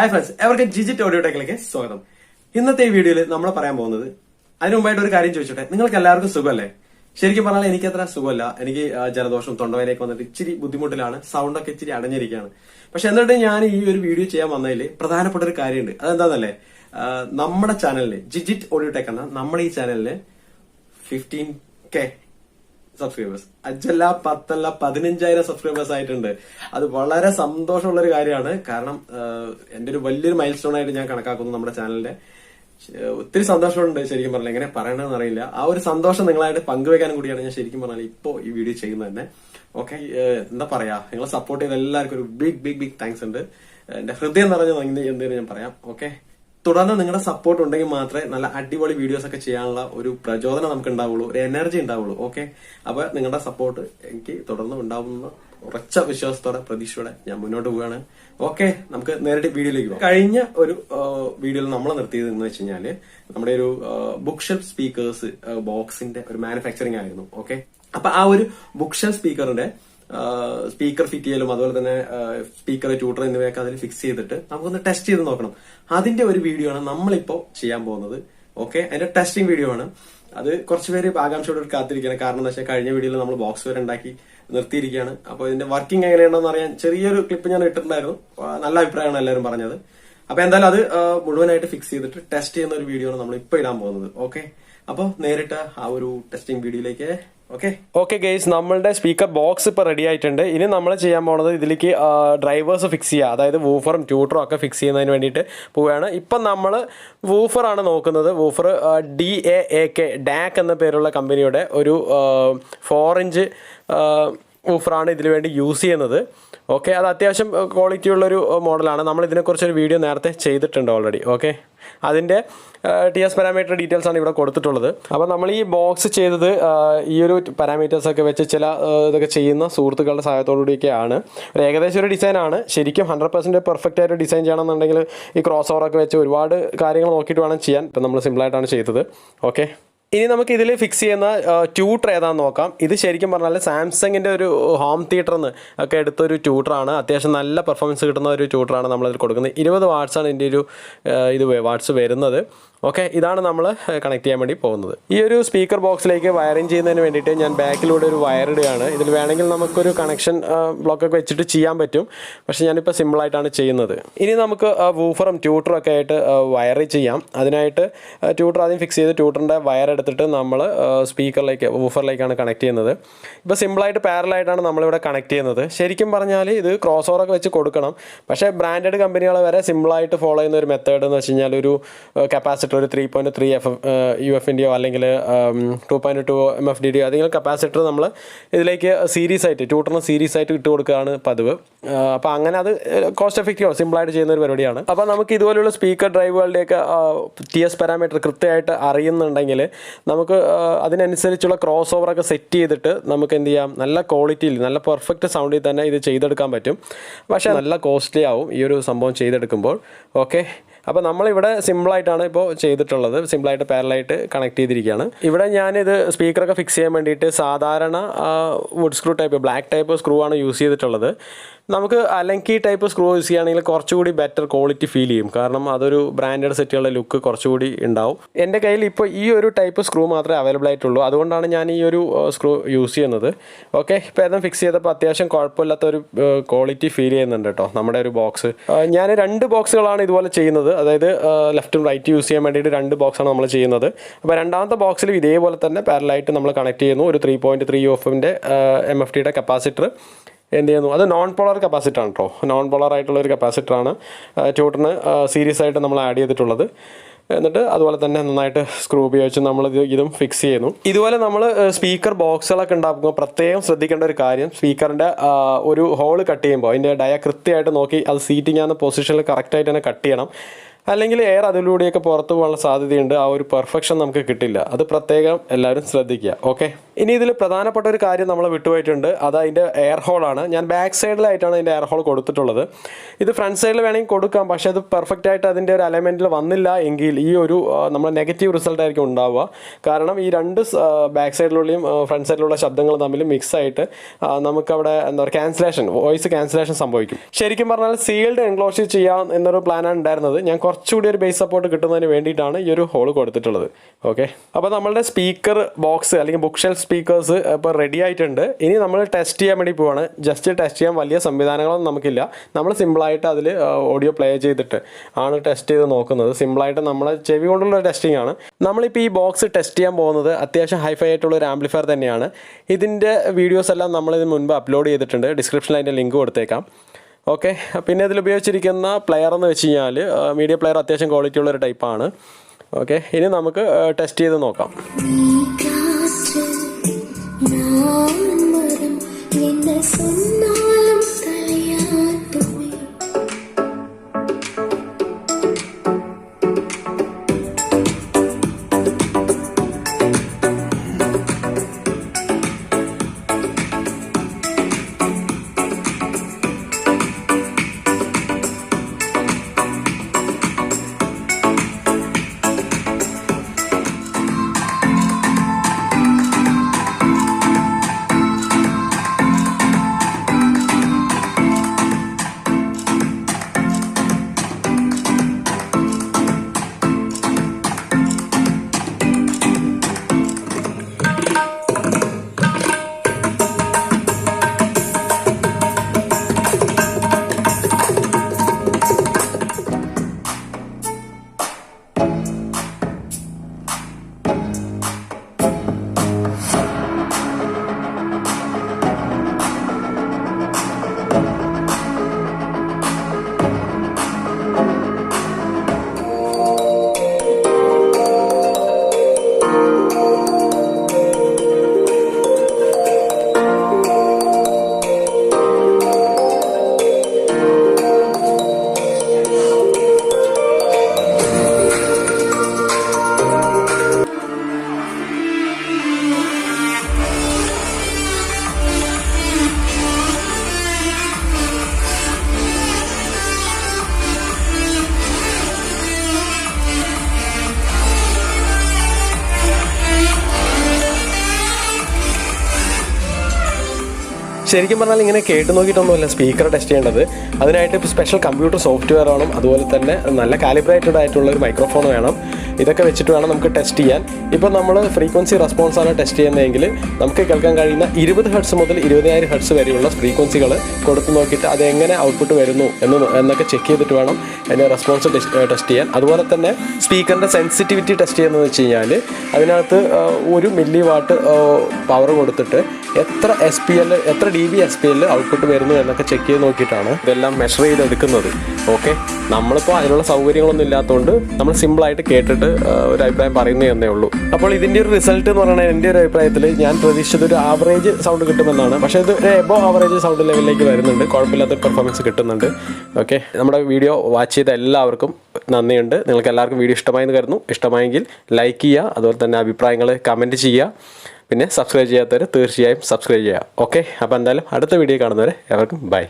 Hi friends, എവർക്ക് digit audio ടെക്കിലേക്ക് സ്വാഗതം. ഇന്നത്തെ ഈ വീഡിയോയിൽ നമ്മൾ പറയാൻ പോകുന്നത്, അതിന് മുമ്പായിട്ട് ഒരു കാര്യം ചോദിച്ചോട്ടെ, നിങ്ങൾക്ക് എല്ലാവർക്കും സുഖമല്ലേ? ശരിക്കും പറഞ്ഞാൽ എനിക്ക് അത്ര സുഖമല്ല. എനിക്ക് ജലദോഷം തൊണ്ടവേനയൊക്കെ വന്നിട്ട് ഇച്ചിരി ബുദ്ധിമുട്ടിലാണ്, സൗണ്ടൊക്കെ ഇച്ചിരി അടഞ്ഞിരിക്കുകയാണ്. പക്ഷെ എന്നിട്ട് ഞാൻ ഈ ഒരു വീഡിയോ ചെയ്യാൻ വന്നതിൽ പ്രധാനപ്പെട്ട ഒരു കാര്യമുണ്ട്. അതെന്താന്നല്ലേ, നമ്മുടെ ചാനലില് ഡിജിറ്റ് ഓഡിയോ ടെക് എന്ന നമ്മുടെ ഈ ചാനലില് 15K സബ്സ്ക്രൈബേഴ്സ്, 5 10 15,000 സബ്സ്ക്രൈബേഴ്സ് ആയിട്ടുണ്ട്. അത് വളരെ സന്തോഷമുള്ള ഒരു കാര്യമാണ്. കാരണം എന്റെ ഒരു വലിയൊരു മൈൽ സ്റ്റോൺ ആയിട്ട് ഞാൻ കണക്കാക്കുന്നു നമ്മുടെ ചാനലിന്റെ. ഒത്തിരി സന്തോഷമുണ്ട്. ശരിക്കും പറഞ്ഞാൽ എങ്ങനെ പറയണമെന്ന് അറിയില്ല. ആ ഒരു സന്തോഷം നിങ്ങളായിട്ട് പങ്കുവെക്കാനും കൂടിയാണ് ഞാൻ ശരിക്കും പറഞ്ഞാൽ ഇപ്പോ ഈ വീഡിയോ ചെയ്യുന്നത് തന്നെ. ഓക്കെ, എന്താ പറയാ, നിങ്ങളെ സപ്പോർട്ട് ചെയ്ത എല്ലാവർക്കും ഒരു ബിഗ് താങ്ക്സ് ഉണ്ട്. എന്റെ ഹൃദയം നിറഞ്ഞ നന്ദി എന്തെങ്കിലും ഞാൻ പറയാം. ഓക്കെ, തുടർന്ന് നിങ്ങളുടെ സപ്പോർട്ട് ഉണ്ടെങ്കിൽ മാത്രമേ നല്ല അടിപൊളി വീഡിയോസ് ഒക്കെ ചെയ്യാനുള്ള ഒരു പ്രചോദനം നമുക്ക് ഉണ്ടാവുള്ളൂ, ഒരു എനർജി ഉണ്ടാവുള്ളൂ. ഓക്കെ, അപ്പൊ നിങ്ങളുടെ സപ്പോർട്ട് എനിക്ക് തുടർന്ന് ഉണ്ടാവുന്ന ഉറച്ച വിശ്വാസത്തോടെ, പ്രതീക്ഷയോടെ ഞാൻ മുന്നോട്ട് പോവുകയാണ്. ഓക്കെ, നമുക്ക് നേരിട്ട് വീഡിയോയിലേക്ക് പോകാം. കഴിഞ്ഞ ഒരു വീഡിയോയിൽ നമ്മൾ നിർത്തിയത് എന്ന് വെച്ച് കഴിഞ്ഞാല് നമ്മുടെ ഒരു ബുക്ക് ഷെൽഫ് സ്പീക്കേഴ്സ് ബോക്സിന്റെ ഒരു മാനുഫാക്ചറിങ് ആയിരുന്നു. ഓക്കെ, അപ്പൊ ആ ഒരു ബുക്ക് ഷെൽഫ് സ്പീക്കറിന്റെ സ്പീക്കർ ഫിറ്റ് ചെയ്യലും അതുപോലെ തന്നെ സ്പീക്കർ, ട്യൂട്ടർ എന്നിവയൊക്കെ അതിൽ ഫിക്സ് ചെയ്തിട്ട് നമുക്കൊന്ന് ടെസ്റ്റ് ചെയ്ത് നോക്കണം. അതിന്റെ ഒരു വീഡിയോ ആണ് നമ്മളിപ്പോ ചെയ്യാൻ പോകുന്നത്. ഓക്കെ, അതിന്റെ ടെസ്റ്റിംഗ് വീഡിയോ ആണ്. അത് കുറച്ചുപേര് ആകാംക്ഷയോടെ കാത്തിരിക്കുകയാണ്. കാരണം എന്താ വെച്ചാൽ കഴിഞ്ഞ വീഡിയോയിൽ നമ്മൾ ബോക്സ് വരെ ഉണ്ടാക്കി നിർത്തിയിരിക്കുകയാണ്. അപ്പൊ ഇതിന്റെ വർക്കിംഗ് എങ്ങനെയാണെന്ന് അറിയാൻ ചെറിയൊരു ക്ലിപ്പ് ഞാൻ ഇട്ടിട്ടുണ്ടായിരുന്നു. നല്ല അഭിപ്രായമാണ് എല്ലാവരും പറഞ്ഞത്. അപ്പൊ എന്തായാലും അത് മുഴുവനായിട്ട് ഫിക്സ് ചെയ്തിട്ട് ടെസ്റ്റ് ചെയ്യുന്ന ഒരു വീഡിയോ ആണ് നമ്മൾ ഇപ്പൊ ഇടാൻ പോകുന്നത്. ഓക്കെ, അപ്പൊ നേരിട്ട് ആ ഒരു ടെസ്റ്റിംഗ് വീഡിയോയിലേക്ക്. ഓക്കെ ഗൈസ്, നമ്മളുടെ സ്പീക്കർ ബോക്സ് ഇപ്പൊ റെഡി ആയിട്ടുണ്ട്. ഇനി നമ്മൾ ചെയ്യാൻ പോകുന്നത് ഇതിലേക്ക് ഡ്രൈവേഴ്സ് ഫിക്സ് ചെയ്യുക, അതായത് വൂഫറും ട്യൂട്ടറും ഒക്കെ ഫിക്സ് ചെയ്യുന്നതിന് വേണ്ടിയിട്ട് പോവുകയാണ്. ഇപ്പം നമ്മൾ വൂഫറാണ് നോക്കുന്നത്. വൂഫർ ഡാക്ക് എന്ന പേരുള്ള കമ്പനിയുടെ ഒരു 4-inch വൂഫറാണ് ഇതിനു വേണ്ടി യൂസ് ചെയ്യുന്നത്. ഓക്കെ, അത് അത്യാവശ്യം ക്വാളിറ്റി ഉള്ളൊരു മോഡലാണ്. നമ്മൾ ഇതിനെക്കുറിച്ചൊരു വീഡിയോ നേരത്തെ ചെയ്തിട്ടുണ്ട് ഓൾറെഡി. ഓക്കെ, അതിൻ്റെ TS പാരാമീറ്റർ ഡീറ്റെയിൽസ് ആണ് ഇവിടെ കൊടുത്തിട്ടുള്ളത്. അപ്പോൾ നമ്മൾ ഈ ബോക്സ് ചെയ്തത് ഈ ഒരു പാരാമീറ്റേഴ്സൊക്കെ വെച്ച് ചില ഇതൊക്കെ ചെയ്യുന്ന സുഹൃത്തുക്കളുടെ സഹായത്തോടുകൂടിയൊക്കെയാണ്. ഒരു ഏകദേശം ഒരു ഡിസൈനാണ്. ശരിക്കും 100% പെർഫെക്റ്റ് ആയിട്ട് ഡിസൈൻ ചെയ്യണമെന്നുണ്ടെങ്കിൽ ഈ ക്രോസ് ഓവറൊക്കെ വെച്ച് ഒരുപാട് കാര്യങ്ങൾ നോക്കിയിട്ട് വേണം ചെയ്യാൻ. ഇപ്പം നമ്മൾ സിമ്പിളായിട്ടാണ് ചെയ്തത്. ഓക്കെ, ഇനി നമുക്ക് ഇതിൽ ഫിക്സ് ചെയ്യുന്ന ട്യൂട്ടർ ഏതാണെന്ന് നോക്കാം. ഇത് ശരിക്കും പറഞ്ഞാൽ സാംസങ്ങിൻ്റെ ഒരു ഹോം തിയേറ്ററിൽ ഒക്കെ എടുത്തൊരു ട്യൂട്ടറാണ്. അത്യാവശ്യം നല്ല പെർഫോമൻസ് കിട്ടുന്ന ഒരു ട്യൂട്ടറാണ് നമ്മളിതിൽ കൊടുക്കുന്നത്. 20 വാട്ട്സാണ് ഇതിൻ്റെ ഒരു വാട്ട്സ് വരുന്നത്. ഓക്കെ, ഇതാണ് നമ്മൾ കണക്ട് ചെയ്യാൻ വേണ്ടി പോകുന്നത്. ഈ ഒരു സ്പീക്കർ ബോക്സിലേക്ക് വയറിങ് ചെയ്യുന്നതിന് വേണ്ടിയിട്ട് ഞാൻ ബാക്കിലൂടെ ഒരു വയർ ഇടുകയാണ്. ഇതിൽ വേണമെങ്കിൽ നമുക്കൊരു കണക്ഷൻ ബ്ലോക്കൊക്കെ വെച്ചിട്ട് ചെയ്യാൻ പറ്റും. പക്ഷേ ഞാനിപ്പോൾ സിമ്പിളായിട്ടാണ് ചെയ്യുന്നത്. ഇനി നമുക്ക് വൂഫറും ട്യൂട്ടറും ഒക്കെ ആയിട്ട് വയർ ചെയ്യാം. അതിനായിട്ട് ട്യൂട്ടർ ആദ്യം ഫിക്സ് ചെയ്ത് ട്യൂട്ടറിൻ്റെ വയർ എടുത്തിട്ട് നമ്മൾ വൂഫറിലേക്കാണ് കണക്ട് ചെയ്യുന്നത്. ഇപ്പോൾ സിമ്പിളായിട്ട് പാരലായിട്ടാണ് നമ്മളിവിടെ കണക്ട് ചെയ്യുന്നത്. ശരിക്കും പറഞ്ഞാൽ ഇത് ക്രോസ് ഓവറൊക്കെ വെച്ച് കൊടുക്കണം. പക്ഷേ ബ്രാൻഡഡ് കമ്പനികൾ വരെ സിമ്പിളായിട്ട് ഫോളോ ചെയ്യുന്ന ഒരു മെത്തേഡ് എന്ന് വെച്ച് കഴിഞ്ഞാൽ ഒരു കപ്പാസിറ്റർ, ഒരു 3.3 UF-ൻ്റെയോ അല്ലെങ്കിൽ 2.2 MFD-യോ ഏതെങ്കിലും കപ്പാസിറ്റർ നമ്മൾ ഇതിലേക്ക് സീരീസ് ആയിട്ട്, ട്യൂട്ടറിന് സീരീസ് ആയിട്ട് ഇട്ട് കൊടുക്കുകയാണ് പതിവ്. അപ്പോൾ അങ്ങനെ അത് കോസ്റ്റ് എഫക്റ്റീവോ സിമ്പിളായിട്ട് ചെയ്യുന്ന ഒരു പരിപാടിയാണ്. അപ്പോൾ നമുക്ക് ഇതുപോലെയുള്ള സ്പീക്കർ ഡ്രൈവുകളുടെയൊക്കെ TS പാരാമീറ്റർ കൃത്യമായിട്ട് അറിയുന്നുണ്ടെങ്കിൽ നമുക്ക് അതിനനുസരിച്ചുള്ള ക്രോസ് ഓവറൊക്കെ സെറ്റ് ചെയ്തിട്ട് നമുക്ക് എന്ത് ചെയ്യാം, നല്ല ക്വാളിറ്റിയിൽ നല്ല പെർഫെക്റ്റ് സൗണ്ടിൽ തന്നെ ഇത് ചെയ്തെടുക്കാൻ പറ്റും. പക്ഷേ നല്ല കോസ്റ്റ്ലി ആവും ഈ ഒരു സംഭവം ചെയ്തെടുക്കുമ്പോൾ. ഓക്കെ, അപ്പോൾ നമ്മളിവിടെ സിമ്പിളായിട്ടാണ് ഇപ്പോൾ ചെയ്തിട്ടുള്ളത്. സിമ്പിളായിട്ട് പാരലായിട്ട് കണക്ട് ചെയ്തിരിക്കുകയാണ്. ഇവിടെ ഞാനിത് സ്പീക്കറൊക്കെ ഫിക്സ് ചെയ്യാൻ വേണ്ടിയിട്ട് സാധാരണ wood screw type, black type screw ആണ് യൂസ് ചെയ്തിട്ടുള്ളത്. നമുക്ക് അലങ്കി ടൈപ്പ് സ്ക്രൂ യൂസ് ചെയ്യുകയാണെങ്കിൽ കുറച്ചുകൂടി ബെറ്റർ ക്വാളിറ്റി ഫീൽ ചെയ്യും. കാരണം അതൊരു ബ്രാൻഡഡ് സെറ്റുകളുടെ ലുക്ക് കുറച്ചുകൂടി ഉണ്ടാവും. എൻ്റെ കയ്യിൽ ഇപ്പോൾ ഈ ഒരു ടൈപ്പ് സ്ക്രൂ മാത്രമേ അവൈലബിൾ ആയിട്ടുള്ളൂ. അതുകൊണ്ടാണ് ഞാൻ ഈ ഒരു സ്ക്രൂ യൂസ് ചെയ്യുന്നത്. ഓക്കെ, ഇപ്പോൾ ഏതും ഫിക്സ് ചെയ്തപ്പോൾ അത്യാവശ്യം കുഴപ്പമില്ലാത്തൊരു ക്വാളിറ്റി ഫീൽ ചെയ്യുന്നുണ്ട് കേട്ടോ നമ്മുടെ ഒരു ബോക്സ്. ഞാൻ 2 ബോക്സുകളാണ് ഇതുപോലെ ചെയ്യുന്നത്. അതായത് ലെഫ്റ്റും റൈറ്റ് യൂസ് ചെയ്യാൻ വേണ്ടിയിട്ട് 2 ബോക്സാണ് നമ്മൾ ചെയ്യുന്നത്. അപ്പോൾ രണ്ടാമത്തെ ബോക്സിൽ ഇതേപോലെ തന്നെ പാരലായിട്ട് നമ്മൾ കണക്ട് ചെയ്യുന്നു. ഒരു 3.3 UF-ൻ്റെ MFD-യുടെ കപ്പാസിറ്റർ എന്ത് ചെയ്യുന്നു, അത് നോൺ പോളർ കപ്പാസിറ്റർ ആണ് കേട്ടോ. നോൺ പോളർ ആയിട്ടുള്ളൊരു കപ്പാസിറ്ററാണ് ട്യൂട്ടറിന് സീരീസ് ആയിട്ട് നമ്മൾ ആഡ് ചെയ്തിട്ടുള്ളത്. എന്നിട്ട് അതുപോലെ തന്നെ നന്നായിട്ട് സ്ക്രൂ ഉപയോഗിച്ച് നമ്മൾ ഇതും ഫിക്സ് ചെയ്യുന്നു. ഇതുപോലെ നമ്മൾ സ്പീക്കർ ബോക്സുകളൊക്കെ ഉണ്ടാക്കുമ്പോൾ പ്രത്യേകം ശ്രദ്ധിക്കേണ്ട ഒരു കാര്യം, സ്പീക്കറിൻ്റെ ഒരു ഹോള് കട്ട് ചെയ്യുമ്പോൾ അതിൻ്റെ ഡയ കൃത്യമായിട്ട് നോക്കി അത് സീറ്റിംഗ് ആകുന്ന പൊസിഷനിൽ കറക്റ്റായിട്ട് തന്നെ കട്ട് ചെയ്യണം. അല്ലെങ്കിൽ എയർ അതിലൂടെയൊക്കെ പുറത്ത് പോകാനുള്ള സാധ്യതയുണ്ട്. ആ ഒരു പെർഫെക്ഷൻ നമുക്ക് കിട്ടില്ല. അത് പ്രത്യേകം എല്ലാവരും ശ്രദ്ധിക്കുക. ഓക്കെ. ഇനി ഇതിൽ പ്രധാനപ്പെട്ട ഒരു കാര്യം നമ്മൾ വിട്ടുപോയിട്ടുണ്ട്, അത് അതിൻ്റെ എയർ ഹോളാണ്. ഞാൻ ബാക്ക് സൈഡിലായിട്ടാണ് അതിൻ്റെ എയർ ഹോൾ കൊടുത്തിട്ടുള്ളത്. ഇത് ഫ്രണ്ട് സൈഡിൽ വേണമെങ്കിൽ കൊടുക്കാം, പക്ഷേ അത് പെർഫെക്റ്റ് ആയിട്ട് അതിൻ്റെ ഒരു അലൈൻമെൻറ്റിൽ വന്നില്ല എങ്കിൽ ഈ ഒരു നമ്മൾ നെഗറ്റീവ് റിസൾട്ട് ആയിരിക്കും ഉണ്ടാവുക. കാരണം ഈ രണ്ട് ബാക്ക് സൈഡിലുള്ളയും ഫ്രണ്ട് സൈഡിലുള്ള ശബ്ദങ്ങൾ തമ്മിൽ മിക്സ് ആയിട്ട് നമുക്കവിടെ എന്താ പറയുക ക്യാൻസലേഷൻ, വോയിസ് ക്യാൻസലേഷൻ സംഭവിക്കും. ശരിക്കും പറഞ്ഞാൽ സീൽഡ് എൻക്ലോഷർ ചെയ്യാം എന്നൊരു പ്ലാനാണ് ഉണ്ടായിരുന്നത്. ഞാൻ കുറച്ചുകൂടി ഒരു ബേസ് സപ്പോർട്ട് കിട്ടുന്നതിന് വേണ്ടിയിട്ടാണ് ഈ ഒരു ഹോൾ കൊടുത്തിട്ടുള്ളത്. ഓക്കെ, അപ്പോൾ നമ്മളുടെ സ്പീക്കർ ബോക്സ് അല്ലെങ്കിൽ ബുക്ക് ഷെൽഫ് സ്പീക്കേഴ്സ് ഇപ്പോൾ റെഡി ആയിട്ടുണ്ട്. ഇനി നമ്മൾ ടെസ്റ്റ് ചെയ്യാൻ വേണ്ടി പോവാണ്. ജസ്റ്റ് ടെസ്റ്റ് ചെയ്യാൻ വലിയ സംവിധാനങ്ങളൊന്നും നമുക്കില്ല. നമ്മൾ സിമ്പിളായിട്ട് അതിൽ ഓഡിയോ പ്ലേ ചെയ്തിട്ട് ആണ് ടെസ്റ്റ് ചെയ്ത് നോക്കുന്നത്. സിമ്പിളായിട്ട് നമ്മളെ ചെവി കൊണ്ടുള്ള ടെസ്റ്റിംഗ് ആണ്. നമ്മളിപ്പോൾ ഈ ബോക്സ് ടെസ്റ്റ് ചെയ്യാൻ പോകുന്നത് അത്യാവശ്യം ഹൈഫൈ ആയിട്ടുള്ള ഒരു ആംപ്ലിഫയർ തന്നെയാണ്. ഇതിൻ്റെ വീഡിയോസ് എല്ലാം നമ്മളിതിന് മുൻപ് അപ്ലോഡ് ചെയ്തിട്ടുണ്ട്. ഡിസ്ക്രിപ്ഷനിൽ അതിൻ്റെ ലിങ്ക് കൊടുത്തേക്കാം. ഓക്കെ, പിന്നെ ഇതിൽ ഉപയോഗിച്ചിരിക്കുന്ന പ്ലെയർ എന്ന് വെച്ച് കഴിഞ്ഞാൽ മീഡിയ പ്ലെയർ അത്യാവശ്യം ക്വാളിറ്റി ഉള്ളൊരു ടൈപ്പാണ്. ഓക്കെ, ഇനി നമുക്ക് ടെസ്റ്റ് ചെയ്ത് നോക്കാം. ശരിക്കും പറഞ്ഞാൽ ഇങ്ങനെ കേട്ട് നോക്കിയിട്ടൊന്നുമല്ല സ്പീക്കർ ടെസ്റ്റ് ചെയ്യേണ്ടത്. അതിനായിട്ട് ഇപ്പോൾ സ്പെഷ്യൽ കമ്പ്യൂട്ടർ സോഫ്റ്റ്വെയർ വേണം. അതുപോലെ തന്നെ നല്ല കാലിബ്രേറ്റഡ് ആയിട്ടുള്ള ഒരു മൈക്രോഫോൺ വേണം. ഇതൊക്കെ വെച്ചിട്ട് വേണം നമുക്ക് ടെസ്റ്റ് ചെയ്യാൻ. ഇപ്പോൾ നമ്മൾ ഫ്രീക്വൻസി റെസ്പോൺസാണ് ടെസ്റ്റ് ചെയ്യുന്നതെങ്കിൽ നമുക്ക് കേൾക്കാൻ കഴിയുന്ന 20 ഹെർട്സ് മുതൽ 20,000 ഹെർട്സ് വരെയുള്ള ഫ്രീക്വൻസികൾ കൊടുത്തു നോക്കിയിട്ട് അത് എങ്ങനെ ഔട്ട്പുട്ട് വരുന്നു എന്നൊക്കെ ചെക്ക് ചെയ്തിട്ട് വേണം അതിൻ്റെ റെസ്പോൺസ് ടെസ്റ്റ് ചെയ്യാൻ. അതുപോലെ തന്നെ സ്പീക്കറിൻ്റെ സെൻസിറ്റിവിറ്റി ടെസ്റ്റ് ചെയ്യുന്നതെന്ന് വെച്ച് കഴിഞ്ഞാൽ അതിനകത്ത് 1 മില്ലി വാട്ട് പവർ കൊടുത്തിട്ട് എത്ര dB SPL ഔട്ട്പുട്ട് വരുന്നു എന്നൊക്കെ ചെക്ക് ചെയ്ത് നോക്കിയിട്ടാണ് ഇതെല്ലാം മെഷർ ചെയ്തെടുക്കുന്നത്. ഓക്കെ, നമ്മളിപ്പോൾ അതിനുള്ള സൗകര്യങ്ങളൊന്നും ഇല്ലാത്തതുകൊണ്ട് നമ്മൾ സിമ്പിളായിട്ട് കേട്ടിട്ട് ഒരു അഭിപ്രായം പറയുന്നേ എന്നേ ഉള്ളൂ. അപ്പോൾ ഇതിൻ്റെ ഒരു റിസൾട്ട് എന്ന് പറയുന്നത് എൻ്റെ ഒരു അഭിപ്രായത്തിൽ ഞാൻ പ്രതീക്ഷിച്ചത് ഒരു ആവറേജ് സൗണ്ട് കിട്ടുമെന്നാണ്. പക്ഷേ ഇത് ഒരു എബോ ആവറേജ് സൗണ്ട് ലെവലിലേക്ക് വരുന്നുണ്ട്. കുഴപ്പമില്ലാത്ത പെർഫോമൻസ് കിട്ടുന്നുണ്ട്. ഓക്കെ, നമ്മുടെ വീഡിയോ വാച്ച് ചെയ്ത എല്ലാവർക്കും നന്ദിയുണ്ട്. നിങ്ങൾക്ക് എല്ലാവർക്കും വീഡിയോ ഇഷ്ടമായെന്ന് കരുതുന്നു. ഇഷ്ടമായെങ്കിൽ ലൈക്ക് ചെയ്യുക, അതുപോലെ തന്നെ അഭിപ്രായങ്ങൾ കമൻറ്റ് ചെയ്യുക. പിന്നെ സബ്സ്ക്രൈബ് ചെയ്യാത്തവർ തീർച്ചയായും സബ്സ്ക്രൈബ് ചെയ്യുക. ഓക്കെ, അപ്പോൾ എന്തായാലും അടുത്ത വീഡിയോ കാണുന്നവരെ എവർക്കും ബൈ.